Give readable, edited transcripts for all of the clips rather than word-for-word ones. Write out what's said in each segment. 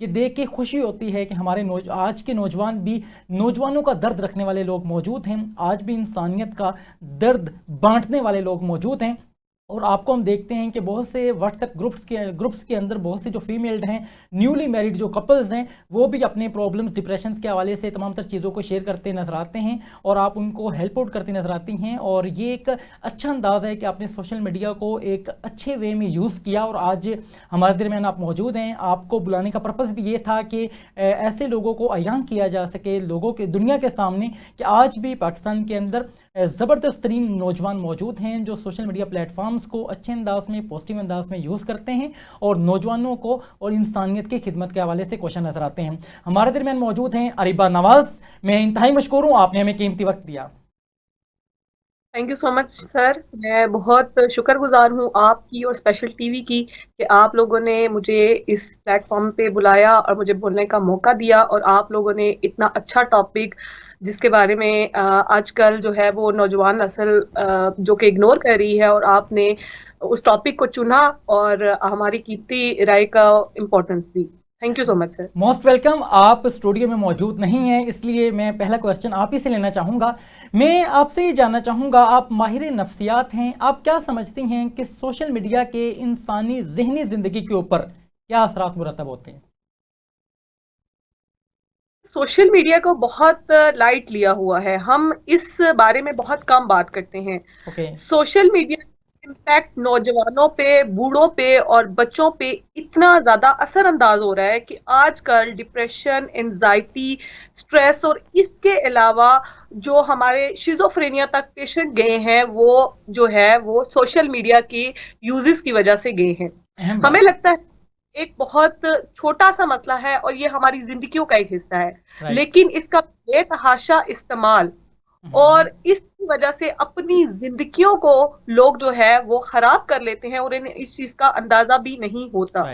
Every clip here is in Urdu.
یہ دیکھ کے خوشی ہوتی ہے کہ ہمارے آج کے نوجوان بھی نوجوانوں کا درد رکھنے والے لوگ موجود ہیں، آج بھی انسانیت کا درد بانٹنے والے لوگ موجود ہیں. اور آپ کو ہم دیکھتے ہیں کہ بہت سے واٹس ایپ گروپس کے اندر بہت سے جو فیمیلڈ ہیں، نیولی میریڈ جو کپلز ہیں، وہ بھی اپنے پرابلمس ڈپریشنز کے حوالے سے تمام تر چیزوں کو شیئر کرتے نظر آتے ہیں اور آپ ان کو ہیلپ آؤٹ کرتی نظر آتی ہیں. اور یہ ایک اچھا انداز ہے کہ آپ نے سوشل میڈیا کو ایک اچھے وے میں یوز کیا اور آج ہمارے درمیان آپ موجود ہیں. آپ کو بلانے کا پرپس بھی یہ تھا کہ ایسے لوگوں کو عیاں کیا جا سکے لوگوں کے دنیا کے سامنے کہ آج بھی پاکستان کے اندر زبردست ترین نوجوان موجود ہیں جو سوشل میڈیا پلیٹ فارمز کو اچھے انداز میں پازیٹیو انداز میں یوز کرتے ہیں اور نوجوانوں کو اور انسانیت کی خدمت کے حوالے سے کوشاں نظر آتے ہیں. ہمارے درمیان موجود ہیں اریبہ نواز. میں انتہائی مشکور ہوں، آپ نے ہمیں قیمتی وقت دیا. تھینک یو سو مچ سر. میں بہت شکر گزار ہوں آپ کی اور اسپیشل ٹی وی کی کہ آپ لوگوں نے مجھے اس پلیٹ فارم پہ بلایا اور مجھے بولنے کا موقع دیا، اور آپ لوگوں نے اتنا اچھا ٹاپک جس کے بارے میں آج کل جو ہے وہ نوجوان نسل جو کہ اگنور کر رہی ہے، اور آپ نے اس ٹاپک کو چنا اور ہماری قیمتی رائے کا importance the. Thank you so much sir. Most welcome. آپ اسٹوڈیو میں موجود نہیں ہیں، اس لیے میں پہلا کویسچن آپ ہی سے لینا چاہوں گا. میں آپ سے یہ جاننا چاہوں گا، آپ ماہر نفسیات ہیں، آپ کیا سمجھتی ہیں کہ سوشل میڈیا کے انسانی ذہنی زندگی کے اوپر کیا اثرات مرتب ہوتے ہیں؟ سوشل میڈیا کو بہت لائٹ لیا ہوا ہے، ہم اس بارے میں بہت کم بات کرتے ہیں. سوشل میڈیا کا امپیکٹ نوجوانوں پہ، بوڑھوں پہ اور بچوں پہ اتنا زیادہ اثر انداز ہو رہا ہے کہ آج کل ڈپریشن، انزائٹی، سٹریس اور اس کے علاوہ جو ہمارے شیزوفرینیا تک پیشنٹ گئے ہیں وہ جو ہے وہ سوشل میڈیا کی یوزز کی وجہ سے گئے ہیں. ہمیں لگتا ہے ایک بہت چھوٹا سا مسئلہ ہے اور یہ ہماری زندگیوں کا ایک حصہ ہے، لیکن اس کا بے تحاشا استعمال اور اس کی وجہ سے اپنی زندگیوں کو لوگ جو ہے وہ خراب کر لیتے ہیں اور انہیں اس چیز کا اندازہ بھی نہیں ہوتا.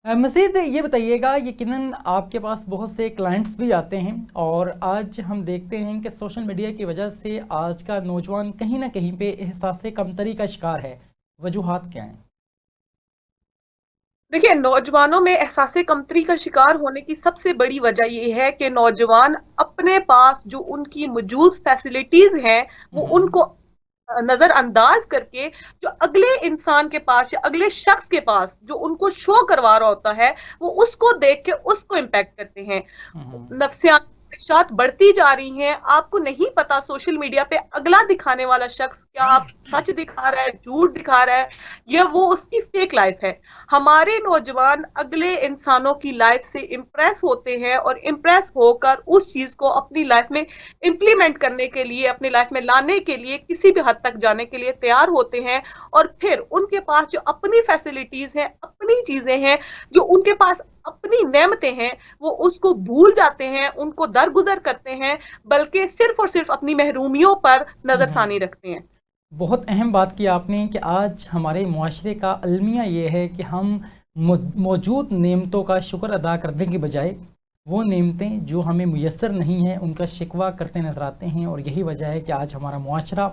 مزید یہ بتائیے گا، یقیناً آپ کے پاس بہت سے کلائنٹس بھی آتے ہیں اور آج ہم دیکھتے ہیں کہ سوشل میڈیا کی وجہ سے آج کا نوجوان کہیں نہ کہیں پہ احساس کمتری کا شکار ہے. وجوہات کیا ہیں؟ دیکھیں، نوجوانوں میں احساس کمتری کا شکار ہونے کی سب سے بڑی وجہ یہ ہے کہ نوجوان اپنے پاس جو ان کی موجود فیسلٹیز ہیں وہ ان کو نظر انداز کر کے جو اگلے انسان کے پاس یا اگلے شخص کے پاس جو ان کو شو کروا رہا ہوتا ہے وہ اس کو دیکھ کے اس کو امپیکٹ کرتے ہیں. نفسیاتی خواہشات بڑھتی جا رہی ہیں. آپ کو نہیں پتا سوشل میڈیا پہ اگلا دکھانے والا شخص کیا آپ سچ دکھا رہا ہے، جھوٹ دکھا رہا ہے، یا وہ اس کی فیک لائف ہے. ہمارے نوجوان اگلے انسانوں کی لائف سے امپریس ہوتے ہیں اور امپریس ہو کر اس چیز کو اپنی لائف میں امپلیمنٹ کرنے کے لیے، اپنی لائف میں لانے کے لیے کسی بھی حد تک جانے کے لیے تیار ہوتے ہیں، اور پھر ان کے پاس جو اپنی فیسلٹیز ہیں، اپنی چیزیں ہیں، جو ان کے پاس اپنی نعمتیں ہیں، وہ اس کو بھول جاتے ہیں، ان کو درگزر کرتے ہیں، بلکہ صرف اور صرف اپنی محرومیوں پر نظر ثانی رکھتے ہیں. بہت اہم بات کی آپ نے کہ آج ہمارے معاشرے کا المیہ یہ ہے کہ ہم موجود نعمتوں کا شکر ادا کرنے کے بجائے وہ نعمتیں جو ہمیں میسر نہیں ہیں ان کا شکوہ کرتے نظر آتے ہیں، اور یہی وجہ ہے کہ آج ہمارا معاشرہ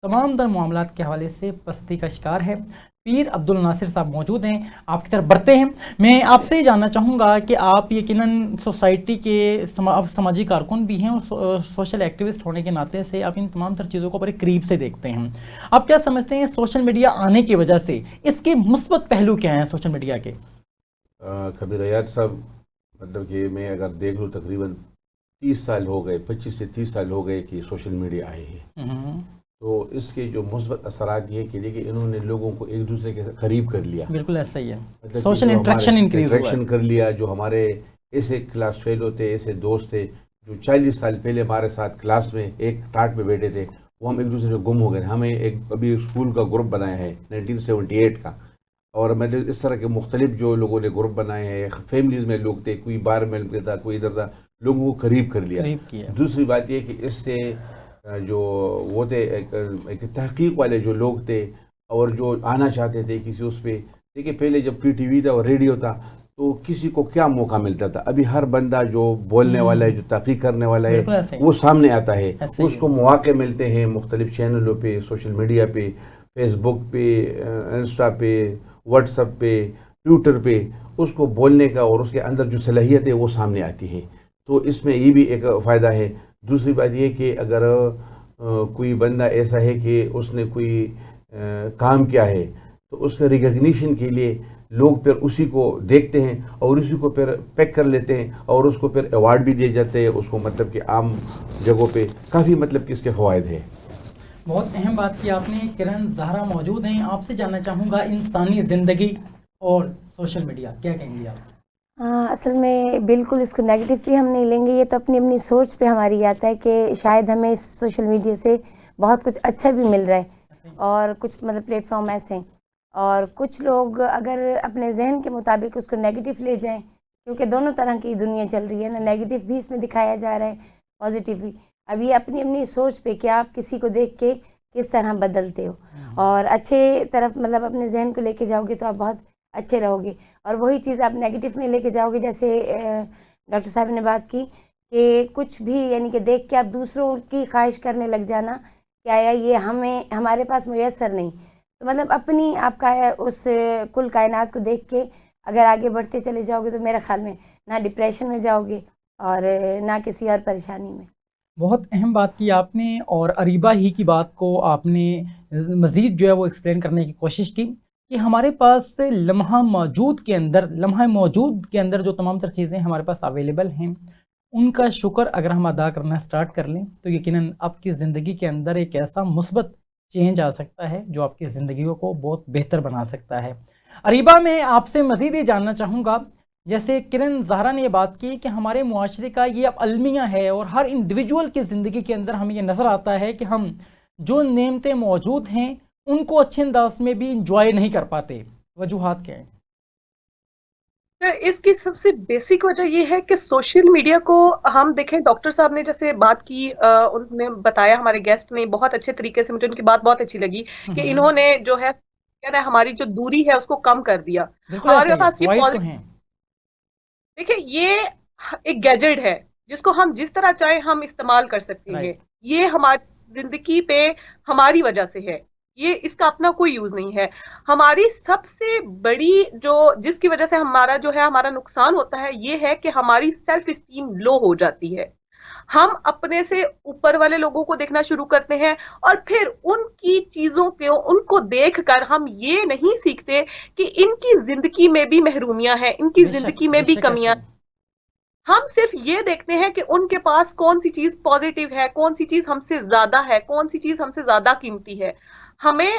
تمام تر معاملات کے حوالے سے پستی کا شکار ہے. پیر عبد الناصر صاحب موجود ہیں، آپ کی طرف بڑھتے ہیں. میں آپ سے یہ جاننا چاہوں گا کہ آپ یقیناً سوسائٹی کے سماجی کارکن بھی ہیں اور سوشل ایکٹیوسٹ ہونے کے ناطے سے آپ ان تمام تر چیزوں کو بڑے قریب سے دیکھتے ہیں. آپ کیا سمجھتے ہیں سوشل میڈیا آنے کی وجہ سے اس کے مثبت پہلو کیا ہیں سوشل میڈیا کے؟ کبیر حیات صاحب، مطلب کہ میں اگر دیکھ لوں تقریباً 30 سال ہو گئے، 25 سے 30 سال ہو گئے کہ سوشل میڈیا آئے ہیں. تو اس کے جو مثبت اثرات یہ کہ دیکھیں انہوں نے لوگوں کو ایک دوسرے کے قریب کر لیا. بالکل ایسا ہی ہے، مطلب سوشل انٹریکشن انکریز ہوا ہے. کر لیا. جو ہمارے ایسے کلاس فیلو تھے، ایسے دوست تھے جو 40 سال پہلے ہمارے ساتھ کلاس میں ایک ٹاٹ پہ بیٹھے تھے، وہ ہم ایک دوسرے سے گم ہو گئے. ہمیں ایک ابھی اسکول کا گروپ بنایا ہے 1978 کا، اور میں نے اس طرح کے مختلف جو لوگوں نے گروپ بنائے ہیں، فیملیز میں لوگ تھے، کوئی باہر مل تھا، کوئی ادھر تھا، لوگوں کو قریب کر لیا. دوسری بات یہ کہ اس سے جو وہ تھے ایک تحقیق والے جو لوگ تھے اور جو آنا چاہتے تھے کسی اس پہ، دیکھیے پہلے جب PTV تھا اور ریڈیو تھا تو کسی کو کیا موقع ملتا تھا. ابھی ہر بندہ جو بولنے والا ہے، جو تحقیق کرنے والا ہے، وہ سامنے آتا ہے. اس کو مواقع ملتے ہیں مختلف چینلوں پہ، سوشل میڈیا پہ، فیس بک پہ، انسٹا پہ، واٹس ایپ پہ، ٹویٹر پہ اس کو بولنے کا اور اس کے اندر جو صلاحیت ہے وہ سامنے آتی ہے. تو اس میں یہ بھی ایک فائدہ ہے. دوسری بات یہ کہ اگر کوئی بندہ ایسا ہے کہ اس نے کوئی کام کیا ہے تو اس کا ریکگنیشن کے لیے لوگ پھر اسی کو دیکھتے ہیں اور اسی کو پھر پیک کر لیتے ہیں اور اس کو پھر ایوارڈ بھی دیے جاتے ہیں اس کو, مطلب کہ عام جگہوں پہ کافی مطلب کہ اس کے فوائد ہیں. بہت اہم بات کی آپ نے. کرن زہرا موجود ہیں, آپ سے جاننا چاہوں گا انسانی زندگی اور سوشل میڈیا, کیا کہیں گی آپ؟ اصل میں بالکل اس کو نیگیٹیولی ہم نہیں لیں گے, یہ تو اپنی اپنی سوچ پہ ہماری آتا ہے کہ شاید ہمیں اس سوشل میڈیا سے بہت کچھ اچھا بھی مل رہا ہے اور کچھ مطلب پلیٹ فارم ایسے ہیں, اور کچھ لوگ اگر اپنے ذہن کے مطابق اس کو نیگیٹو لے جائیں, کیونکہ دونوں طرح کی دنیا چل رہی ہے نا, نیگیٹو بھی اس میں دکھایا جا رہا ہے, پازیٹیو بھی. اب یہ اپنی اپنی سوچ پہ کہ آپ کسی کو دیکھ کے کس طرح بدلتے ہو, اور اچھے طرف مطلب اپنے ذہن کو لے کے جاؤ گے تو آپ بہت اچھے رہو گے, اور وہی چیز آپ نیگیٹو میں لے کے جاؤ گے. جیسے ڈاکٹر صاحب نے بات کی کہ کچھ بھی یعنی کہ دیکھ کے آپ دوسروں کی خواہش کرنے لگ جانا کہ آیا یہ ہمارے پاس میسر نہیں, تو مطلب اپنی آپ کا اس کل کائنات کو دیکھ کے اگر آگے بڑھتے چلے جاؤ گے تو میرے خیال میں نہ ڈپریشن میں جاؤ گے اور نہ کسی اور پریشانی میں. بہت اہم بات کی آپ نے, اور اریبہ ہی کی بات کو آپ نے مزید جو ہے وہ ایکسپلین کرنے کی کوشش کی کہ ہمارے پاس لمحہ موجود کے اندر جو تمام تر چیزیں ہمارے پاس اویلیبل ہیں ان کا شکر اگر ہم ادا کرنا سٹارٹ کر لیں تو یقیناً آپ کی زندگی کے اندر ایک ایسا مثبت چینج آ سکتا ہے جو آپ کی زندگیوں کو بہت بہتر بنا سکتا ہے. اریبہ میں آپ سے مزید یہ جاننا چاہوں گا, جیسے کرن زہرا نے یہ بات کی کہ ہمارے معاشرے کا یہ اب المیہ ہے اور ہر انڈیویجول کی زندگی کے اندر ہمیں یہ نظر آتا ہے کہ ہم جو نعمتیں موجود ہیں ان کو اچھے انداز میں بھی انجوائے نہیں کر پاتے. وجوہات کیا ہیں؟ اس کی سب سے بیسک وجہ یہ ہے کہ سوشل میڈیا کو ہم دیکھیں, ڈاکٹر صاحب نے جیسے بات کی, انہوں نے بتایا, ہمارے گیسٹ نے بہت اچھے طریقے سے, مجھے ان کی بات بہت اچھی لگی کہ انہوں نے جو ہے ہماری جو دوری ہے اس کو کم کر دیا. ہمارے پاس یہ دیکھیں یہ ایک گیجٹ ہے جس کو ہم جس طرح چاہیں ہم استعمال کر سکتے ہیں. یہ ہماری زندگی پہ ہماری وجہ سے ہے, یہ اس کا اپنا کوئی یوز نہیں ہے. ہماری سب سے بڑی جس کی وجہ سے ہمارا جو ہے ہمارا نقصان ہوتا ہے یہ ہے کہ ہماری سیلف اسٹیم لو ہو جاتی ہے. ہم اپنے سے اوپر والے لوگوں کو دیکھنا شروع کرتے ہیں اور پھر ان کی چیزوں کو ان کو دیکھ کر ہم یہ نہیں سیکھتے کہ ان کی زندگی میں بھی محرومیاں ہیں, ان کی زندگی میں بھی کمیاں. ہم صرف یہ دیکھتے ہیں کہ ان کے پاس کون سی چیز پازیٹیو ہے, کون سی چیز ہم سے زیادہ ہے, کون سی چیز ہم سے زیادہ قیمتی ہے. ہمیں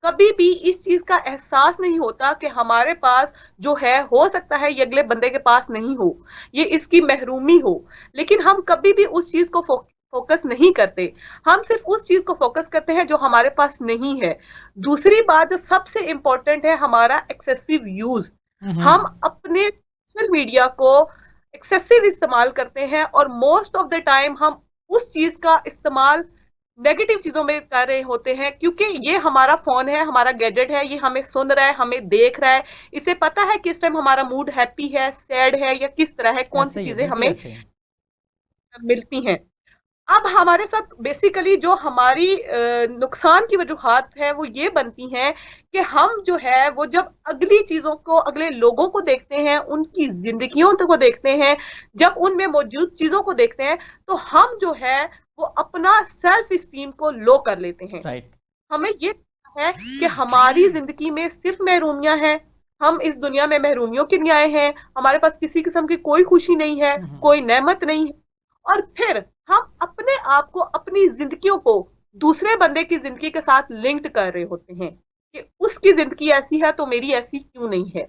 کبھی بھی اس چیز کا احساس نہیں ہوتا کہ ہمارے پاس جو ہے ہو سکتا ہے یہ اگلے بندے کے پاس نہیں ہو, یہ اس کی محرومی ہو, لیکن ہم کبھی بھی اس چیز کو فوکس نہیں کرتے. ہم صرف اس چیز کو فوکس کرتے ہیں جو ہمارے پاس نہیں ہے. دوسری بات جو سب سے امپورٹنٹ ہے, ہمارا ایکسیسو یوز. ہم اپنے سوشل میڈیا کو ایکسیسو استعمال کرتے ہیں اور موسٹ آف دا ٹائم ہم اس چیز کا استعمال نیگیٹو چیزوں میں کر رہے ہوتے ہیں, کیونکہ یہ ہمارا فون ہے, ہمارا گیجٹ ہے, یہ ہمیں سن رہا ہے, ہمیں دیکھ رہا ہے, اسے پتا ہے کہ اس ٹائم ہمارا موڈ ہیپی ہے, سیڈ ہے, یا کس طرح ہے, کون سی چیزیں ہمیں ملتی ہیں. اب ہمارے ساتھ بیسیکلی جو ہماری نقصان کی وجوہات ہے وہ یہ بنتی ہیں کہ ہم جو ہے وہ جب اگلی چیزوں کو, اگلے لوگوں کو دیکھتے ہیں, ان کی زندگیوں کو دیکھتے ہیں, جب ان میں موجود چیزوں کو دیکھتے ہیں تو ہم جو ہے وہ اپنا سیلف اسٹیم کو لو کر لیتے ہیں. ہمیں یہ ہے کہ ہماری زندگی میں صرف محرومیاں ہیں, ہم اس دنیا میں محرومیوں کے لیے آئے ہیں, ہمارے پاس کسی قسم کی کوئی خوشی نہیں ہے, کوئی نعمت نہیں ہے, اور پھر ہم اپنے آپ کو, اپنی زندگیوں کو دوسرے بندے کی زندگی کے ساتھ لنکڈ کر رہے ہوتے ہیں کہ اس کی زندگی ایسی ہے تو میری ایسی کیوں نہیں ہے.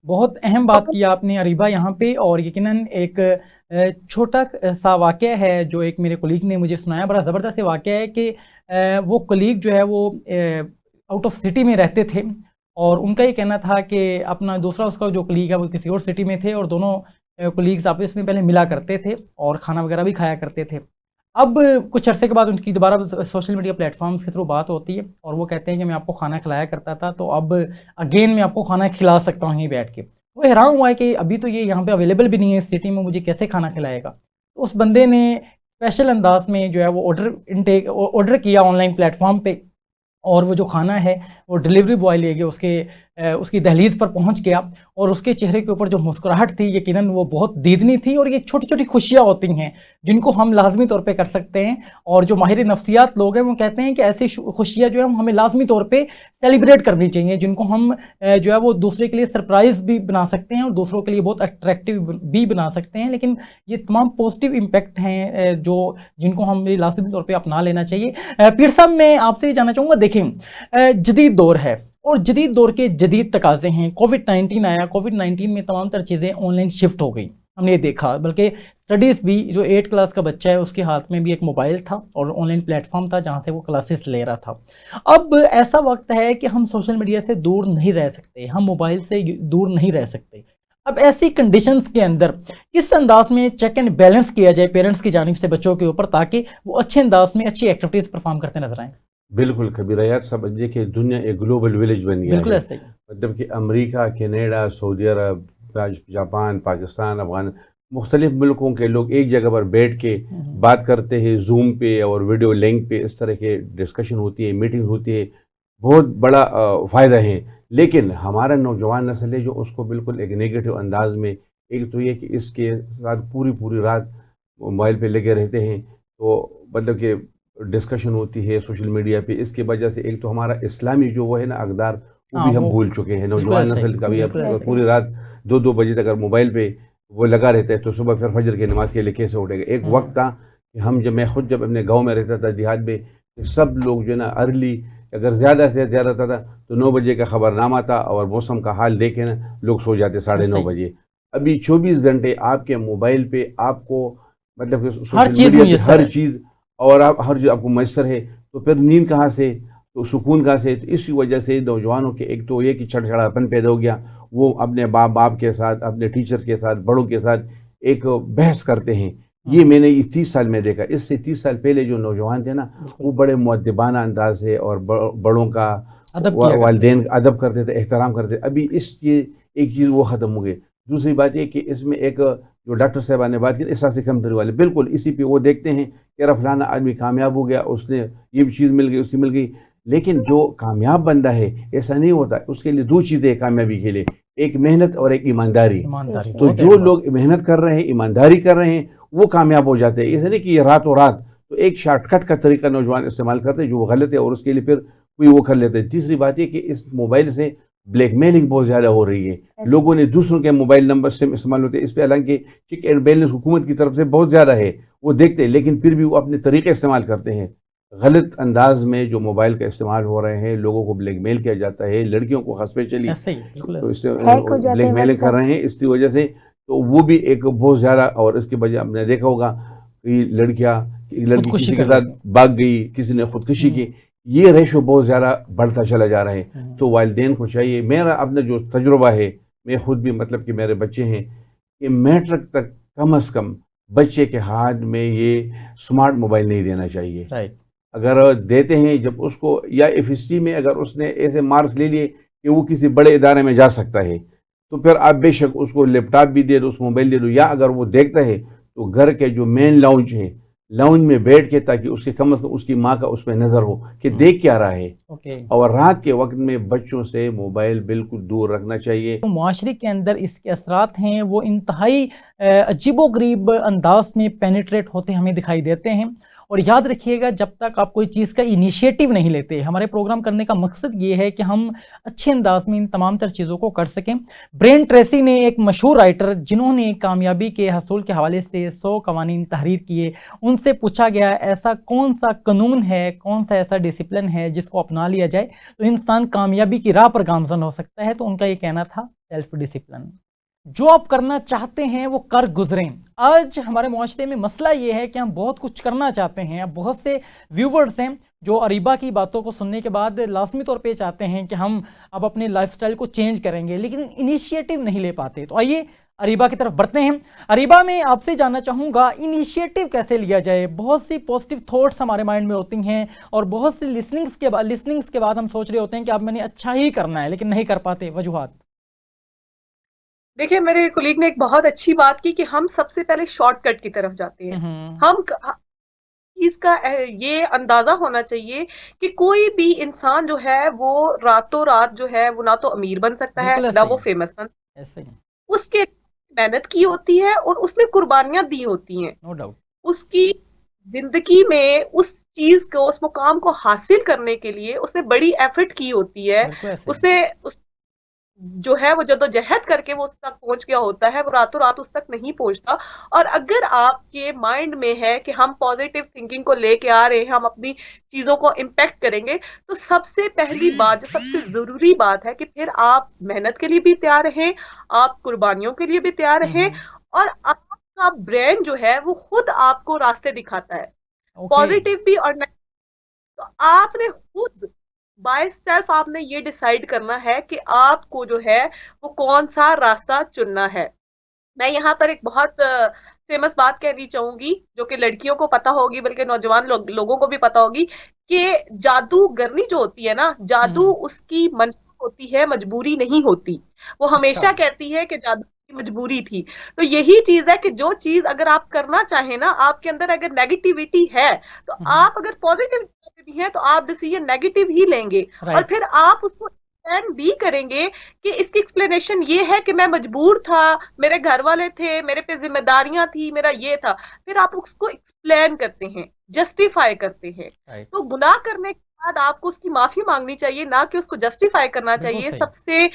بہت اہم بات کی آپ نے اریبہ یہاں پہ, اور یقیناً ایک چھوٹا سا واقعہ ہے جو ایک میرے کولیگ نے مجھے سنایا, بڑا زبردست واقعہ ہے کہ وہ کولیگ جو ہے وہ آؤٹ آف سٹی میں رہتے تھے, اور ان کا یہ کہنا تھا کہ اپنا دوسرا اس کا جو کولیگ ہے وہ کسی اور سٹی میں تھے, اور دونوں کولیگز آپس میں پہلے ملا کرتے تھے اور کھانا وغیرہ بھی کھایا کرتے تھے. اب کچھ عرصے کے بعد ان کی دوبارہ سوشل میڈیا پلیٹ فارمز کے تھرو بات ہوتی ہے اور وہ کہتے ہیں کہ میں آپ کو کھانا کھلایا کرتا تھا, تو اب اگین میں آپ کو کھانا کھلا سکتا ہوں یہیں بیٹھ کے. وہ حیران ہوا ہے کہ ابھی تو یہ یہاں پہ اویلیبل بھی نہیں ہے اس سٹی میں, مجھے کیسے کھانا کھلائے گا. تو اس بندے نے اسپیشل انداز میں جو ہے وہ آرڈر کیا آن لائن پلیٹ فارم پہ, اور وہ جو کھانا ہے وہ ڈیلیوری بوائے لے گئے اس کے اس کی دہلیز پر پہنچ گیا اور اس کے چہرے کے اوپر جو مسکراہٹ تھی یقیناً وہ بہت دیدنی تھی. اور یہ چھوٹی چھوٹی خوشیاں ہوتی ہیں جن کو ہم لازمی طور پہ کر سکتے ہیں, اور جو ماہر نفسیات لوگ ہیں وہ کہتے ہیں کہ ایسی خوشیاں جو ہے ہمیں لازمی طور پہ سیلیبریٹ کرنی چاہیے, جن کو ہم جو ہے وہ دوسرے کے لیے سرپرائز بھی بنا سکتے ہیں اور دوسروں کے لیے بہت اٹریکٹیو بھی بنا سکتے ہیں. لیکن یہ تمام پازیٹیو امپیکٹ ہیں جن کو ہم لازمی طور پہ اپنا لینا چاہیے. پیر صاحب میں آپ سے یہ جاننا چاہوں گا, دیکھیں جدید دور ہے اور جدید دور کے جدید تقاضے ہیں. کووڈ-19 آیا, کووڈ-19 میں تمام تر چیزیں آن لائن شفٹ ہو گئی, ہم نے یہ دیکھا. بلکہ اسٹڈیز بھی, جو 8 کلاس کا بچہ ہے اس کے ہاتھ میں بھی ایک موبائل تھا اور آن لائن پلیٹ فارم تھا جہاں سے وہ کلاسز لے رہا تھا. اب ایسا وقت ہے کہ ہم سوشل میڈیا سے دور نہیں رہ سکتے, ہم موبائل سے دور نہیں رہ سکتے. اب ایسی کنڈیشنز کے اندر کس انداز میں چیک اینڈ بیلنس کیا جائے پیرنٹس کی جانب سے بچوں کے اوپر, تاکہ وہ اچھے انداز میں اچھی ایکٹیویٹیز پرفارم کرتے نظر آئیں؟ بالکل کبیر یار, سب دیکھیں دنیا ایک گلوبل ولیج بن گیا بالکل ہے. ایسا ہی. مطلب کہ امریکہ, کینیڈا, سعودی عرب, جاپان, پاکستان, افغان, مختلف ملکوں کے لوگ ایک جگہ پر بیٹھ کے بات کرتے ہیں زوم پہ اور ویڈیو لنک پہ. اس طرح کے ڈسکشن ہوتی ہے, میٹنگ ہوتی ہے, بہت بڑا فائدہ ہے. لیکن ہمارا نوجوان نسل ہے جو اس کو بالکل ایک نیگیٹو انداز میں, ایک تو یہ کہ اس کے ساتھ پوری رات موبائل پہ لگے رہتے ہیں, تو مطلب کہ ڈسکشن ہوتی ہے سوشل میڈیا پہ. اس کی وجہ سے ایک تو ہمارا اسلامی جو وہ ہے نا اقدار, وہ بھی ہم بھول چکے ہیں. نوجوان نسل کا بھی پوری رات 2 بجے تک اگر موبائل پہ وہ لگا رہتا ہے تو صبح پھر فجر کی نماز کے لیے کیسے اٹھے گا. ایک وقت تھا کہ میں خود جب اپنے گاؤں میں رہتا تھا, دیہات میں, سب لوگ جو ہے نا ارلی, اگر زیادہ سے زیادہ تھا تو 9 بجے کا خبر نامہ تھا اور موسم کا حال دیکھے نا لوگ سو جاتے 9:30 بجے. ابھی 24 گھنٹے آپ کے موبائل پہ آپ کو مطلب ہر چیز اور ہر جو آپ کو میسر ہے, تو پھر نیند کہاں سے, تو سکون کہاں سے. تو اسی وجہ سے نوجوانوں کے ایک تو یہ کہ چھڑچھڑاپن پیدا ہو گیا, وہ اپنے باپ کے ساتھ, اپنے ٹیچر کے ساتھ, بڑوں کے ساتھ ایک بحث کرتے ہیں. یہ میں نے 30 سال میں دیکھا. اس سے 30 سال پہلے جو نوجوان تھے نا وہ بڑے مؤدبانہ انداز سے اور بڑوں کا, والدین کا ادب کرتے تھے, احترام کرتے تھے. ابھی ایک چیز وہ ختم ہو گئی. دوسری بات یہ کہ اس میں ایک جو ڈاکٹر صاحبان نے بات کی احساس کمتری والے, بالکل اسی پہ وہ دیکھتے ہیں کہ فلانا آدمی کامیاب ہو گیا, اس نے یہ چیز مل گئی, اس کی مل گئی. لیکن جو کامیاب بندہ ہے ایسا نہیں ہوتا, اس کے لیے 2 چیزیں کامیابی کے لیے, ایک محنت اور ایک ایمانداری. تو جو لوگ محنت کر رہے ہیں, ایمانداری کر رہے ہیں, وہ کامیاب ہو جاتے ہیں. ایسا نہیں کہ یہ راتوں رات. تو ایک شارٹ کٹ کا طریقہ نوجوان استعمال کرتے ہیں جو غلط ہے, اور اس کے لیے پھر کوئی وہ کر لیتے ہیں. تیسری بات یہ کہ اس موبائل سے بلیک میلنگ بہت زیادہ ہو رہی ہے. لوگوں نے دوسروں کے موبائل نمبر سے استعمال ہوتے ہیں اس پہ, حالانکہ چیک اینڈ بیلنس حکومت کی طرف سے بہت زیادہ ہے, وہ دیکھتے ہیں, لیکن پھر بھی وہ اپنے طریقے استعمال کرتے ہیں. غلط انداز میں جو موبائل کا استعمال ہو رہے ہیں, لوگوں کو بلیک میل کیا جاتا ہے, لڑکیوں کو اسپیشلی بلیک میل کر رہے ہیں. اس کی وجہ سے تو وہ بھی ایک بہت زیادہ, اور اس کی وجہ ہم نے دیکھا ہوگا کہ لڑکی کسی کے ساتھ بھاگ گئی, کسی نے خودکشی کی. یہ ریشو بہت زیادہ بڑھتا چلا جا رہا ہے. تو والدین کو چاہیے, میرا اپنا جو تجربہ ہے, میں خود بھی مطلب کہ میرے بچے ہیں, کہ میٹرک تک کم از کم بچے کے ہاتھ میں یہ سمارٹ موبائل نہیں دینا چاہیے. اگر دیتے ہیں جب اس کو, یا FSC میں اگر اس نے ایسے مارکس لے لیے کہ وہ کسی بڑے ادارے میں جا سکتا ہے, تو پھر آپ بے شک اس کو لیپ ٹاپ بھی دے دو, اس موبائل دے دو. یا اگر وہ دیکھتا ہے تو گھر کے جو مین لاؤنج ہے, لاؤنج میں بیٹھ کے, تاکہ اس کے کم از کم اس کی ماں کا اس پہ نظر ہو کہ دیکھ کیا رہا ہے. اور رات کے وقت میں بچوں سے موبائل بالکل دور رکھنا چاہیے. معاشرے کے اندر اس کے اثرات ہیں وہ انتہائی عجیب و غریب انداز میں پینیٹریٹ ہوتے ہمیں دکھائی دیتے ہیں. اور یاد رکھیے گا, جب تک آپ کوئی چیز کا انیشیٹو نہیں لیتے, ہمارے پروگرام کرنے کا مقصد یہ ہے کہ ہم اچھے انداز میں ان تمام تر چیزوں کو کر سکیں. برین ٹریسی نے, ایک مشہور رائٹر جنہوں نے کامیابی کے حصول کے حوالے سے 100 قوانین تحریر کیے, ان سے پوچھا گیا ایسا کون سا قانون ہے, کون سا ایسا ڈسپلن ہے جس کو اپنا لیا جائے تو انسان کامیابی کی راہ پر گامزن ہو سکتا ہے. تو ان کا یہ کہنا تھا سیلف ڈسپلن. جو آپ کرنا چاہتے ہیں وہ کر گزریں. آج ہمارے معاشرے میں مسئلہ یہ ہے کہ ہم بہت کچھ کرنا چاہتے ہیں. اب بہت سے ویورز ہیں جو اریبہ کی باتوں کو سننے کے بعد لازمی طور پہ چاہتے ہیں کہ ہم اب اپنے لائف سٹائل کو چینج کریں گے, لیکن انیشیٹو نہیں لے پاتے. تو آئیے اریبہ کی طرف بڑھتے ہیں. اریبہ میں آپ سے جاننا چاہوں گا انیشیٹو کیسے لیا جائے. بہت سی پازیٹیو تھاٹس ہمارے مائنڈ میں ہوتی ہیں, اور بہت سی لسننگز کے بعد ہم سوچ رہے ہوتے ہیں کہ اب میں نے اچھا ہی کرنا ہے, لیکن نہیں کر پاتے. وجوہات دیکھیں, میرے کولیگ نے ایک بہت اچھی بات کی کہ ہم سب سے پہلے شارٹ کٹ کی طرف جاتے ہیں. ہم چیز کا یہ اندازہ ہونا چاہیے کہ کوئی بھی انسان جو ہے وہ راتوں رات جو ہے وہ نہ تو امیر بن سکتا ہے بالکل نہ ایسے وہ ہی فیمس بن ایسے ہی اس کے محنت کی ہوتی ہے اور اس نے قربانیاں دی ہوتی ہیں. No doubt. اس کی زندگی میں اس چیز کو اس مقام کو حاصل کرنے کے لیے اس نے بڑی ایفرٹ کی ہوتی ہے. بالکل ایسے اس ہی. نے جو ہے وہ جدوجہد کر کے وہ اس تک پہنچ گیا ہوتا ہے, وہ راتوں رات اس تک نہیں پہنچتا. اور اگر آپ کے مائنڈ میں ہے کہ ہم پازیٹیو تھنکنگ کو لے کے آ رہے ہیں, ہم اپنی چیزوں کو امپیکٹ کریں گے, تو سب سے پہلی بات, جو سب سے ضروری بات ہے کہ پھر آپ محنت کے لیے بھی تیار رہیں, آپ قربانیوں کے لیے بھی تیار رہیں, اور آپ کا برین جو ہے وہ خود آپ کو راستے دکھاتا ہے, پازیٹیو بھی اور نیگیٹو. تو آپ نے خود بائی سیلف آپ نے یہ ڈیسائیڈ کرنا ہے کہ آپ کو جو ہے وہ کون سا راستہ چننا ہے. میں یہاں پر ایک بہت فیمس بات کہنی چاہوں گی جو کہ لڑکیوں کو پتا ہوگی بلکہ نوجوان لوگوں کو بھی پتا ہوگی, کہ جادوگرنی جو ہوتی ہے نا, جادو اس کی منشا ہوتی ہے, مجبوری نہیں ہوتی. وہ ہمیشہ کہتی ہے کہ جادو کی مجبوری تھی. تو یہی چیز ہے کہ جو چیز اگر آپ کرنا چاہیں نا, آپ کے اندر اگر نیگیٹیوٹی ہے تو آپ اگر پازیٹیو بھی ہیں تو آپ ڈیسیژن نیگیٹو ہی لیں گے, اور پھر آپ اس کو بھی کریں گے کہ اس کی ایکسپلینیشن یہ ہے کہ میں مجبور تھا, میرے گھر والے تھے, میرے پہ ذمہ داریاں تھی, میرا یہ تھا. پھر آپ اس کو ایکسپلین کرتے ہیں, جسٹیفائی کرتے ہیں. تو گناہ کرنے کے بعد آپ کو اس کی معافی مانگنی چاہیے, نہ کہ اس کو جسٹیفائی کرنا چاہیے. سب سے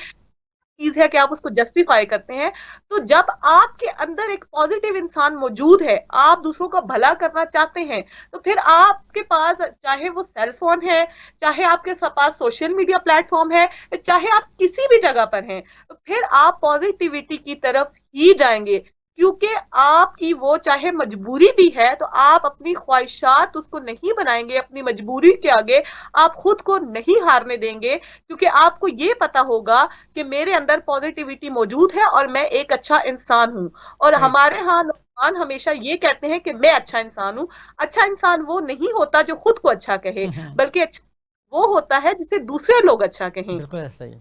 چیز ہے کہ آپ اس کو جسٹیفائی کرتے ہیں. تو جب آپ کے اندر ایک پازیٹیو انسان موجود ہے, آپ دوسروں کا بھلا کرنا چاہتے ہیں, تو پھر آپ کے پاس چاہے وہ سیل فون ہے, چاہے آپ کے پاس سوشل میڈیا پلیٹ فارم ہے, چاہے آپ کسی بھی جگہ پر ہیں, تو پھر آپ پازیٹیوٹی کی طرف ہی جائیں گے. کیونکہ آپ کی وہ چاہے مجبوری بھی ہے تو آپ اپنی خواہشات اس کو نہیں بنائیں گے, اپنی مجبوری کے آگے آپ خود کو نہیں ہارنے دیں گے, کیونکہ آپ کو یہ پتا ہوگا کہ میرے اندر پازیٹیوٹی موجود ہے اور میں ایک اچھا انسان ہوں. اور ہمارے ہاں نوجوان ہمیشہ یہ کہتے ہیں کہ میں اچھا انسان ہوں. اچھا انسان وہ نہیں ہوتا جو خود کو اچھا کہے, بلکہ اچھا وہ ہوتا ہے جسے دوسرے لوگ اچھا کہیں. بالکل ایسا ہی.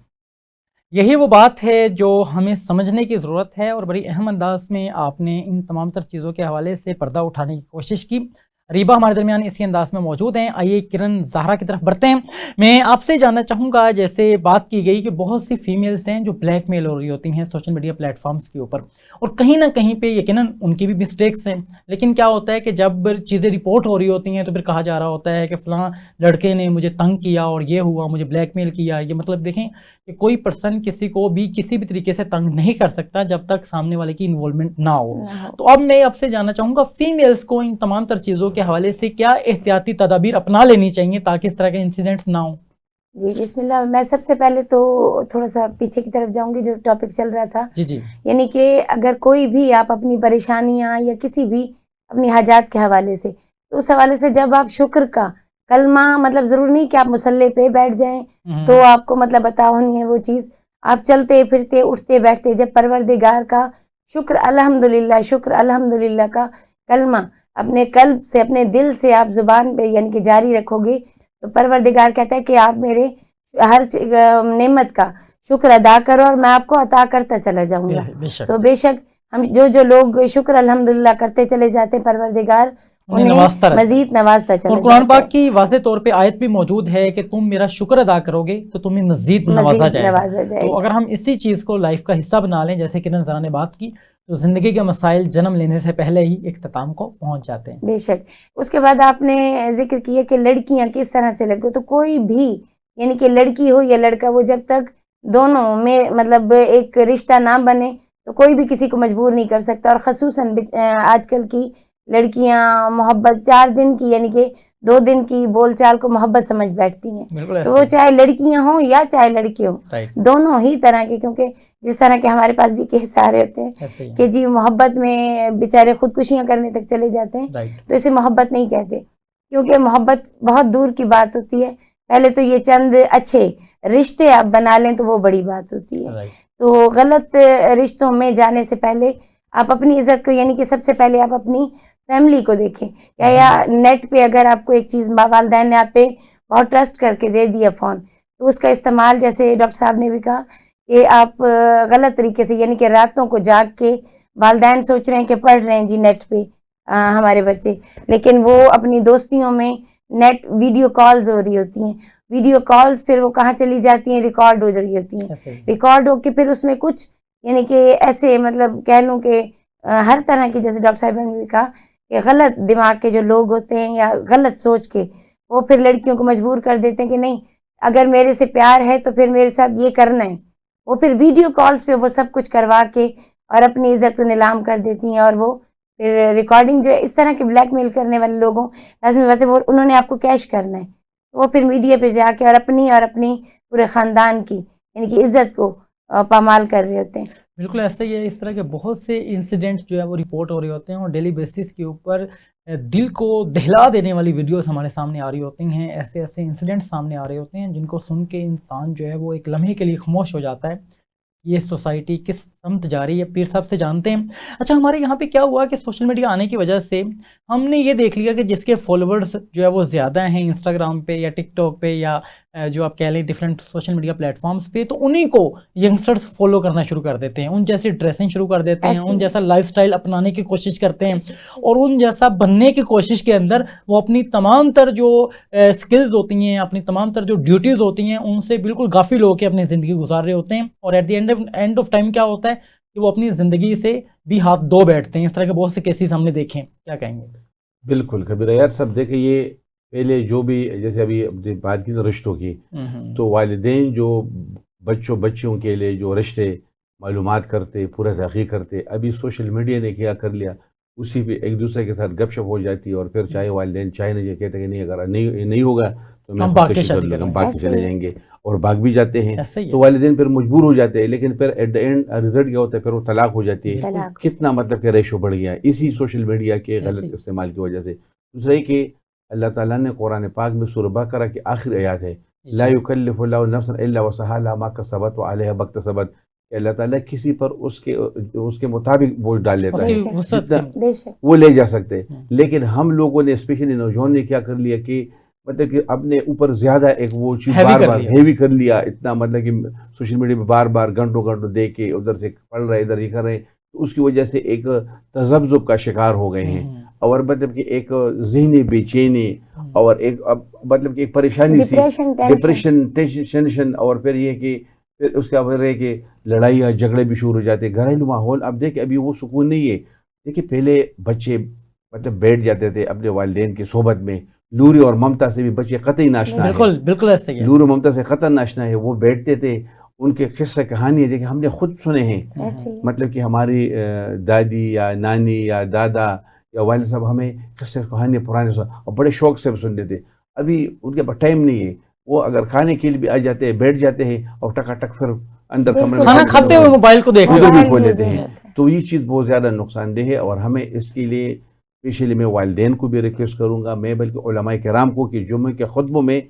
یہی وہ بات ہے جو ہمیں سمجھنے کی ضرورت ہے, اور بڑی اہم انداز میں آپ نے ان تمام تر چیزوں کے حوالے سے پردہ اٹھانے کی کوشش کی. ریبا ہمارے درمیان اسی انداز میں موجود ہیں. آئیے کرن زہرا کی طرف بڑھتے ہیں. میں آپ سے جاننا چاہوں گا, جیسے بات کی گئی کہ بہت سی فیمیلز ہیں جو بلیک میل ہو رہی ہوتی ہیں سوشل میڈیا پلیٹ فارمز کے اوپر, اور کہیں نہ کہیں پہ یقیناً ان کی بھی مسٹیکس ہیں, لیکن کیا ہوتا ہے کہ جب چیزیں رپورٹ ہو رہی ہوتی ہیں تو پھر کہا جا رہا ہوتا ہے کہ فلاں لڑکے نے مجھے تنگ کیا اور یہ ہوا, مجھے بلیک میل کیا. یہ مطلب دیکھیں کہ کوئی پرسن کسی کو بھی کسی بھی طریقے سے تنگ نہیں کر سکتا جب تک سامنے والے کی انوالومنٹ نہ ہو. تو اب میں آپ سے جاننا چاہوں گا, فیمیلز کو ان تمام تر چیزوں کے حوالے سے کیا احتیاطی تدابیر اپنا لینی چاہیے تاکہ اس طرح کے انسیڈنٹس نہ ہوں؟ جی بسم اللہ. میں سب سے پہلے تو تھوڑا سا پیچھے کی طرف جاؤں گی جو ٹاپک چل رہا تھا. جی یعنی کہ اگر کوئی بھی آپ اپنی پریشانیاں یا کسی بھی اپنی حاجات کے حوالے سے, تو اس حوالے سے جب آپ شکر کا کلمہ, مطلب ضرور نہیں کہ آپ مصلی پہ بیٹھ جائیں تو آپ کو مطلب بتا ہونی ہے وہ چیز, آپ چلتے پھرتے اٹھتے بیٹھتے جب پروردگار کا شکر الحمدللہ کا کلمہ اپنے قلب سے, اپنے دل سے آپ زبان پہ یعنی کہ جاری رکھو گے, تو پروردگار کہتا ہے کہ آپ میرے ہر نعمت کا شکر ادا کرو اور میں آپ کو عطا کرتا چلا جاؤں گا. تو بے شک ہم جو لوگ شکر الحمدللہ کرتے چلے جاتے ہیں, پروردگار انہیں مزید نوازتا چلا جاتا ہے. اور قرآن پاک کی واضح طور پہ آیت بھی موجود ہے کہ تم میرا شکر ادا کرو گے تو تمہیں مزید نوازا جائے گا. تو اگر ہم اسی چیز کو لائف کا حصہ بنا لیں, جیسے کرن زہرا نے بات کی, تو زندگی کے مسائل جنم لینے سے پہلے ہی اختتام کو پہنچ جاتے ہیں. بے شک. اس کے بعد آپ نے ذکر کیا کہ لڑکیاں کس طرح سے لڑکے, تو کوئی بھی یعنی کہ لڑکی ہو یا لڑکا, وہ جب تک دونوں میں مطلب ایک رشتہ نہ بنے تو کوئی بھی کسی کو مجبور نہیں کر سکتا. اور خصوصاً آج کل کی لڑکیاں محبت 4 دن کی یعنی کہ 2 دن کی بول چال کو محبت سمجھ بیٹھتی ہیں. تو وہ چاہے لڑکیاں ہوں یا چاہے لڑکے ہوں, دونوں ہی طرح کے, کیونکہ جس طرح کے ہمارے پاس بھی کیس آ رہے ہوتے ہیں کہ جی محبت میں بیچارے خودکشیاں کرنے تک چلے جاتے ہیں, تو اسے محبت نہیں کہتے, کیونکہ محبت بہت دور کی بات ہوتی ہے. پہلے تو یہ چند اچھے رشتے آپ بنا لیں تو وہ بڑی بات ہوتی ہے. تو غلط رشتوں میں جانے سے پہلے آپ اپنی عزت کو, یعنی کہ سب سے پہلے آپ اپنی فیملی کو دیکھیں. یا نیٹ پہ اگر آپ کو ایک چیز والدین نے آپ پہ بہت ٹرسٹ کر کے دے دیا فون, تو اس کا استعمال, جیسے ڈاکٹر صاحب نے بھی کہا کہ آپ غلط طریقے سے, یعنی کہ راتوں کو جاگ کے والدین سوچ رہے ہیں کہ پڑھ رہے ہیں جی نیٹ پہ, ہمارے بچے، لیکن وہ اپنی دوستیوں میں نیٹ ویڈیو کالز ہو رہی ہوتی ہیں، ویڈیو کالز پھر وہ کہاں چلی جاتی ہیں، ریکارڈ ہو رہی ہوتی ہیں، ایسے ہی۔ ریکارڈ ہو کے پھر اس میں کچھ یعنی کہ ایسے مطلب کہہ لوں کہ ہر طرح کی، جیسے ڈاکٹر صاحبہ نے بھی کہا کہ غلط دماغ کے جو لوگ ہوتے ہیں یا غلط سوچ کے، وہ پھر لڑکیوں کو مجبور کر دیتے ہیں کہ نہیں اگر میرے سے پیار ہے تو پھر میرے ساتھ یہ کرنا ہے، وہ پھر ویڈیو کالز پہ وہ سب کچھ کروا کے اور اپنی عزت کو نیلام کر دیتی ہیں، اور وہ پھر ریکارڈنگ جو ہے اس طرح کے بلیک میل کرنے والے لوگوں لازمی بات ہے وہ انہوں نے آپ کو کیش کرنا ہے، وہ پھر میڈیا پہ جا کے اور اپنی پورے خاندان کی یعنی کہ عزت کو پامال کر رہے ہوتے ہیں۔ بالکل ایسا ہی ہے، اس طرح کے بہت سے انسیڈنٹس جو ہے وہ رپورٹ ہو رہے ہوتے ہیں اور ڈیلی بیسس کے اوپر دل کو دہلا دینے والی ویڈیوز ہمارے سامنے آ رہی ہوتی ہیں، ایسے ایسے انسیڈنٹس سامنے آ رہے ہوتے ہیں جن کو سن کے انسان جو ہے وہ ایک لمحے کے لیے خاموش ہو جاتا ہے، یہ سوسائٹی کس سمت جا رہی ہے پیر صاحب سے جانتے ہیں۔ اچھا، ہمارے یہاں پہ کیا ہوا کہ سوشل میڈیا آنے کی وجہ سے ہم نے یہ دیکھ لیا کہ جس کے فالوورز جو ہے وہ زیادہ ہیں انسٹاگرام پہ یا ٹک ٹاک پہ یا جو آپ کہہ لیں different social media platforms پہ، تو انہیں کو ینگسٹرز فالو کرنا شروع کر دیتے ہیں، ان جیسی ڈریسنگ شروع کر دیتے ہیں، ان جیسا لائف سٹائل اپنانے کی کوشش کرتے ہیں، اور ان جیسا بننے کی کوشش کے اندر وہ اپنی تمام تر جو سکلز ہوتی ہیں، اپنی تمام تر جو ڈیوٹیز ہوتی ہیں، ان سے بالکل غافل ہو کے اپنی زندگی گزار رہے ہوتے ہیں، اور at the end of time کیا ہوتا ہے کہ وہ اپنی زندگی سے بھی ہاتھ دھو بیٹھتے ہیں۔ اس طرح کے بہت سے کیسز ہم نے دیکھے ہیں، کیا کہیں گے؟ بالکل کبیر یار صاحب، دیکھیں یہ پہلے جو بھی جیسے ابھی بات کی رشتوں کی، تو والدین جو بچوں کے لیے جو رشتے معلومات کرتے، پورا تحقیق کرتے، ابھی سوشل میڈیا نے کیا کر لیا، اسی پہ ایک دوسرے کے ساتھ گپ شپ ہو جاتی ہے، اور پھر چاہے والدین چاہے نہیں کہتے کہ نہیں اگر نہیں ہوگا تو میں ہم بھاگ کے خودکشی کر شادی لوں گا، ہم کریں بھاگ کے چلے جائیں گے، اور بھاگ بھی جاتے ہیں، ایسا ہی تو ہے۔ والدین پھر مجبور ہو جاتے ہیں، لیکن پھر ایٹ دا اینڈ رزلٹ کیا ہوتا ہے، پھر وہ طلاق ہو جاتی ہے۔ طلاق۔ کتنا مطلب کہ ریشو بڑھ گیا اسی سوشل میڈیا کے ایسے غلط ہی۔ استعمال کی وجہ سے۔ دوسرا یہ کہ اللہ تعالیٰ نے قرآن پاک میں سورہ بقرہ کی آخری آیات ہے، لا یکلف اللہ نفسا الا وسعها لها ما کسبت وعلیہا ما اکتسبت، کہ اللہ تعالیٰ کسی پر اس کے مطابق بوجھ ڈال لیتا ہے، وسعت جتنا بے شک وہ لے جا سکتے ہیں، لیکن ہم لوگوں نے اسپیشلی نوجوان نے کیا کر لیا کہ مطلب کہ اپنے اوپر زیادہ ایک وہ چیز Heavy بار کر بار لیا۔ ہیوی کر لیا، اتنا مطلب کہ سوشل میڈیا پہ بار بار گھنٹوں دیکھ کے ادھر سے پڑھ رہے ادھر یہ کر رہے ہیں، تو اس کی وجہ سے ایک تذبذب کا شکار ہو گئے ہیں، اور مطلب کہ ایک ذہنی بے چینی اور ایک مطلب کہ ایک پریشانی سی، ڈپریشن، ٹینشن، اور پھر یہ کہ پھر اس کا پھر ہے کہ لڑائیاں جھگڑے بھی شروع ہو جاتے ہیں، گھریلو ماحول اب دیکھیں ابھی وہ سکون نہیں ہے۔ دیکھیں پہلے بچے مطلب بیٹھ جاتے تھے اپنے والدین کی صحبت میں، لوری اور ممتا سے بھی بچے قطعی ناشنا ہے، بالکل ایسا ہی ہے۔ لور و ممتا سے قطعی ناشنا ہے، وہ بیٹھتے تھے، ان کے قصے کہانی دیکھیں ہم نے خود سنے ہیں، ایسے ہی مطلب کہ ہماری دادی یا نانی یا دادا یا والد صاحب ہمیں قصے کہانی پرانے اور بڑے شوق سے سنتے تھے۔ ابھی ان کے پاس ٹائم نہیں ہے، وہ اگر کھانے کے لیے بھی آ جاتے ہیں بیٹھ جاتے ہیں اور ٹک پھر اندر کمرے میں کھانا کھاتے ہوئے موبائل کو دیکھ ادھر رہے بھی کھول لیتے ہیں، تو یہ چیز بہت زیادہ نقصان دہ ہے، اور ہمیں اس کے لیے اسپیشلی میں والدین کو بھی ریکویسٹ کروں گا، میں بلکہ علماء کرام کو، کہ جمعے کے خطبوں میں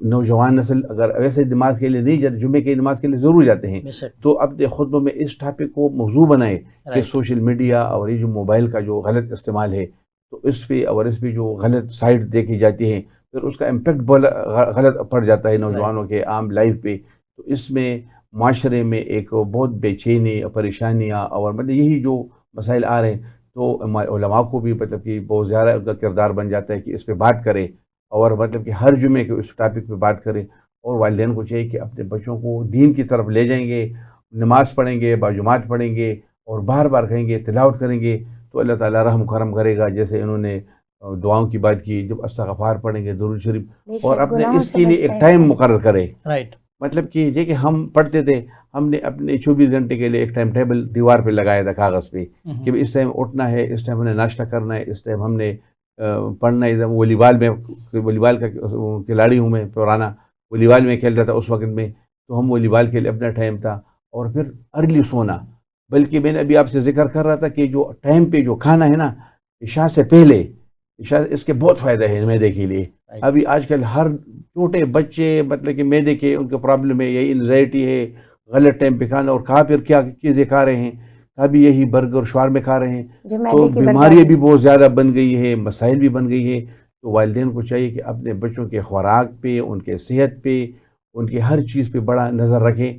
نوجوان نسل اگر ویسے نماز کے لیے نہیں جاتے، جمعے کی نماز کے لیے ضرور جاتے ہیں، تو اپنے خطبوں میں اس ٹاپک کو موضوع بنائے کہ سوشل میڈیا اور یہ جو موبائل کا جو غلط استعمال ہے، تو اس پہ اور اس پہ جو غلط سائٹ دیکھی جاتی ہیں، پھر اس کا امپیکٹ غلط پڑ جاتا ہے نوجوانوں کے عام لائف پہ، تو اس میں معاشرے میں ایک بہت بے چینی، پریشانیاں، اور مطلب یہی جو مسائل آ رہے ہیں، تو علماء کو بھی مطلب کہ بہت زیادہ ان کا کردار بن جاتا ہے کہ اس پہ بات کرے، اور مطلب کہ ہر جمعے کے اس ٹاپک پہ بات کرے، اور والدین کو چاہیے کہ اپنے بچوں کو دین کی طرف لے جائیں گے، نماز پڑھیں گے، باجماعت پڑھیں گے، اور بار بار کہیں گے، تلاوت کریں گے، تو اللہ تعالیٰ رحم کرم کرے گا، جیسے انہوں نے دعاؤں کی بات کی، جب استغفار پڑھیں گے، درود شریف، اور اپنے اس کے لیے ایک ٹائم مقرر کرے۔ مطلب کہ دیکھیں ہم پڑھتے تھے، ہم نے اپنے 24 گھنٹے کے لیے ایک ٹائم ٹیبل دیوار پہ لگایا تھا کاغذ پہ، کہ اس ٹائم اٹھنا ہے، اس ٹائم ہم نے ناشتہ کرنا ہے، اس ٹائم ہم نے پڑھنا ہے۔ والی بال کا کھلاڑی ہوں میں، پرانا والی بال میں کھیلتا تھا اس وقت میں، تو ہم والی بال کے لیے اپنا ٹائم تھا، اور پھر ارلی سونا۔ بلکہ میں نے ابھی آپ سے ذکر کر رہا تھا کہ جو ٹائم پہ جو کھانا ہے نا، عشاء سے پہلے، عشاء اس کے بہت فائدہ ہے معدے کے لیے۔ ابھی آج کل ہر چھوٹے بچے مطلب کہ معدے کے ان کا پرابلم ہے، یہی انزائٹی ہے، غلط ٹائم پہ کھانا، اور کہاں پھر کیا چیزیں کھا رہے ہیں، کبھی یہی برگر شاورما کھا رہے ہیں، تو بیماریاں بھی بہت زیادہ بن گئی ہے، مسائل بھی بن گئی ہے۔ تو والدین کو چاہیے کہ اپنے بچوں کے خوراک پہ، ان کے صحت پہ، ان کی ہر چیز پہ بڑا نظر رکھیں،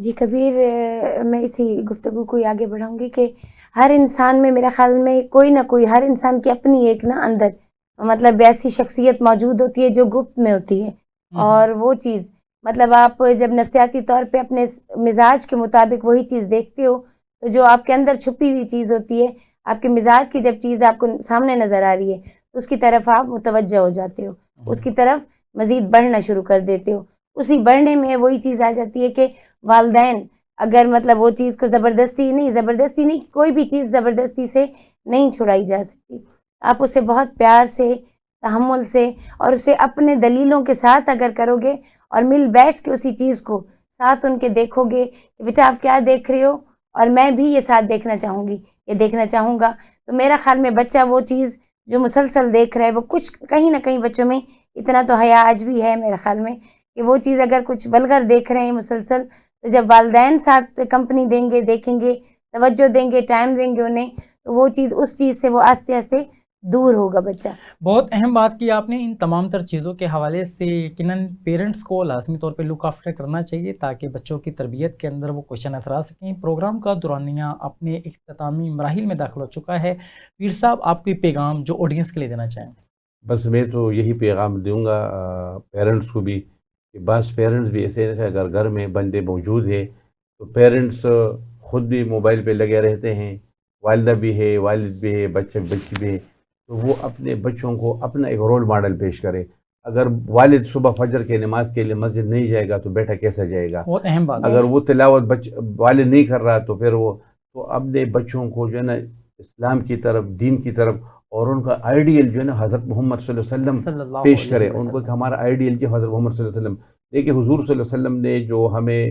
جی کبیر، میں اسی گفتگو کو آگے بڑھاؤں گی کہ ہر انسان میں، میرا خیال میں کوئی نہ کوئی، ہر انسان کی اپنی ایک نا اندر مطلب ایسی شخصیت موجود ہوتی ہے جو گپت میں ہوتی ہے، اور وہ چیز مطلب آپ جب نفسیاتی طور پہ اپنے مزاج کے مطابق وہی چیز دیکھتے ہو، تو جو آپ کے اندر چھپی ہوئی چیز ہوتی ہے، آپ کے مزاج کی جب چیز آپ کو سامنے نظر آ رہی ہے تو اس کی طرف آپ متوجہ ہو جاتے ہو، اس کی طرف مزید بڑھنا شروع کر دیتے ہو۔ اسی بڑھنے میں وہی چیز آ جاتی ہے کہ والدین اگر مطلب وہ چیز کو زبردستی نہیں، کوئی بھی چیز زبردستی سے نہیں چھڑائی جا سکتی، آپ اسے بہت پیار سے، تحمل سے، اور اسے اپنے دلیلوں کے ساتھ اگر کرو گے اور مل بیٹھ کے اسی چیز کو ساتھ ان کے دیکھو گے کہ بیٹا آپ کیا دیکھ رہے ہو اور میں بھی یہ ساتھ دیکھنا چاہوں گی، یہ دیکھنا چاہوں گا، تو میرا خیال میں بچہ وہ چیز جو مسلسل دیکھ رہا ہے، وہ کچھ کہیں نہ کہیں بچوں میں اتنا تو حیا آج بھی ہے میرا خیال میں کہ وہ چیز اگر کچھ ولگر دیکھ رہے ہیں مسلسل، تو جب والدین ساتھ کمپنی دیں گے، دیکھیں گے، توجہ دیں گے، ٹائم دیں گے انہیں، تو وہ چیز اس چیز سے وہ آہستہ آہستہ دور ہوگا بچہ۔ بہت اہم بات کی آپ نے۔ ان تمام تر چیزوں کے حوالے سے یقیناً پیرنٹس کو لازمی طور پہ لک آفٹر کرنا چاہیے تاکہ بچوں کی تربیت کے اندر وہ کوشچن اثر آ سکیں۔ پروگرام کا دورانیہ اپنے اختتامی مراحل میں داخل ہو چکا ہے۔ پیر صاحب، آپ کوئی پیغام جو آڈینس کے لیے دینا چاہیں؟ بس میں تو یہی پیغام دوں گا پیرنٹس کو بھی کہ بعض پیرنٹس بھی ایسے ہیں کہ اگر گھر میں بندے موجود ہیں تو پیرنٹس خود بھی موبائل پہ لگے رہتے ہیں، والدہ بھی ہے، والد بھی ہے، بچی بھی ہے، تو وہ اپنے بچوں کو اپنا ایک رول ماڈل پیش کرے۔ اگر والد صبح فجر کے نماز کے لیے مسجد نہیں جائے گا تو بیٹا کیسا جائے گا؟ بہت اہم بات ہے۔ اگر وہ تلاوت والد نہیں کر رہا تو پھر وہ تو اپنے بچوں کو جو ہے نا اسلام کی طرف، دین کی طرف، اور ان کا آئیڈیل جو ہے نا حضرت محمد صلی اللہ علیہ وسلم پیش کرے۔ ان کو کہ ہمارا آئیڈیل کیا حضرت محمد صلی اللہ علیہ وسلم، دیکھیں حضور صلی اللہ علیہ وسلم نے جو ہمیں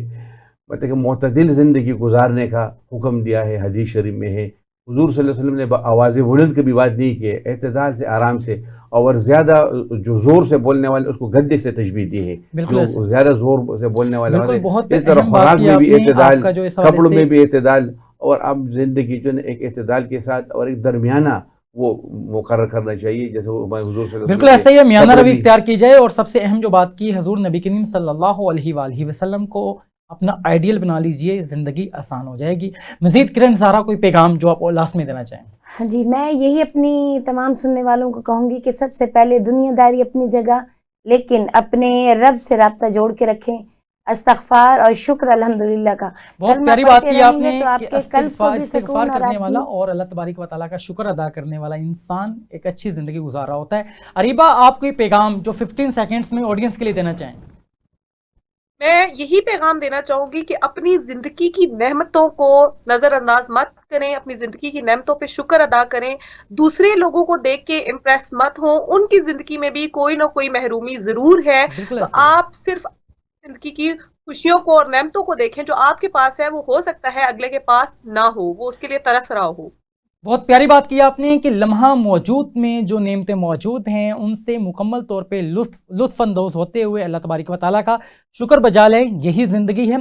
مطلب کہ معتدل زندگی گزارنے کا حکم دیا ہے، حدیث شریف میں ہے، حضور صلی اللہ علیہ وسلم نے آواز بلند کی بھی بات نہیں کی، اعتدال سے، آرام سے، اور زیادہ جو زور سے بولنے والے اس کو گدے سے تشبیہ دی ہے، جو زیادہ زور سے بولنے والے اس طرح خوراک میں بھی اعتدال، کپڑوں میں بھی اعتدال، اور اب زندگی جو ہے ایک اعتدال کے ساتھ اور ایک درمیانہ وہ مقرر کرنا چاہیے، جیسے حضور صلی اللہ علیہ وسلم بالکل ایسا ہی میانہ روی اختیار کی جائے۔ اور سب سے اہم جو بات کی حضور نبی کریم صلی اللہ علیہ وآلہ وسلم کو اپنا آئیڈیل بنا لیجئے، زندگی آسان ہو جائے گی۔ مزید کرن زہرا، کوئی پیغام جو آپ لاسٹ میں دینا چاہیں؟ ہاں جی، میں یہی اپنی تمام سننے والوں کو کہوں گی کہ سب سے پہلے دنیا داری اپنی جگہ، لیکن اپنے رب سے رابطہ جوڑ کے رکھیں، استغفار اور شکر الحمدللہ کا۔ بہت پیاری بات کی آپ نے کہ استغفار کرنے والا اور اللہ تبارک و تعالیٰ کا شکر ادا کرنے والا انسان ایک اچھی زندگی گزار رہا ہوتا ہے۔ اریبہ، آپ کوئی پیغام جو 15 سیکنڈز میں آڈینس کے لیے دینا چاہیں؟ میں یہی پیغام دینا چاہوں گی کہ اپنی زندگی کی نعمتوں کو نظر انداز مت کریں، اپنی زندگی کی نعمتوں پہ شکر ادا کریں، دوسرے لوگوں کو دیکھ کے امپریس مت ہوں، ان کی زندگی میں بھی کوئی نہ کوئی محرومی ضرور ہے، تو آپ صرف زندگی کی خوشیوں کو اور نعمتوں کو دیکھیں، جو آپ کے پاس ہے وہ ہو سکتا ہے اگلے کے پاس نہ ہو، وہ اس کے لیے ترس رہا ہو۔ بہت پیاری بات کی آپ نے کہ لمحہ موجود میں جو نعمتیں موجود ہیں ان سے مکمل طور پہ لطف اندوز ہوتے ہوئے اللہ تبارک و تعالیٰ کا شکر بجا لیں، یہی زندگی ہے۔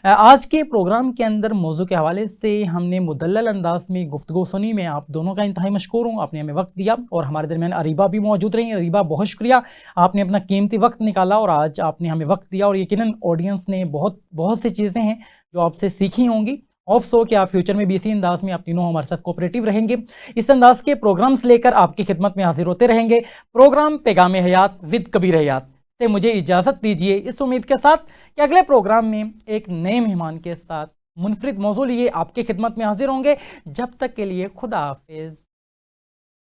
آج کے پروگرام کے اندر موضوع کے حوالے سے ہم نے مدلل انداز میں گفتگو سنی۔ میں آپ دونوں کا انتہائی مشکور ہوں، آپ نے ہمیں وقت دیا، اور ہمارے درمیان اریبہ بھی موجود رہی۔ اریبہ، بہت شکریہ، آپ نے اپنا قیمتی وقت نکالا اور آج آپ نے ہمیں وقت دیا، اور یقیناً آڈینس نے بہت سی چیزیں ہیں جو آپ سے سیکھی ہوں گی۔ ہوپ سو کہ آپ فیوچر میں بھی اسی انداز میں آپ تینوں ہمارے ساتھ کوپریٹیو رہیں گے، اس انداز کے پروگرامز لے کر آپ کی خدمت میں حاضر ہوتے رہیں گے۔ پروگرام پیغام حیات ود کبیر حیات سے مجھے اجازت دیجیے، اس امید کے ساتھ کہ اگلے پروگرام میں ایک نئے مہمان کے ساتھ منفرد موضوع لیے آپ کی خدمت میں حاضر ہوں گے۔ جب تک کے لیے خدا حافظ۔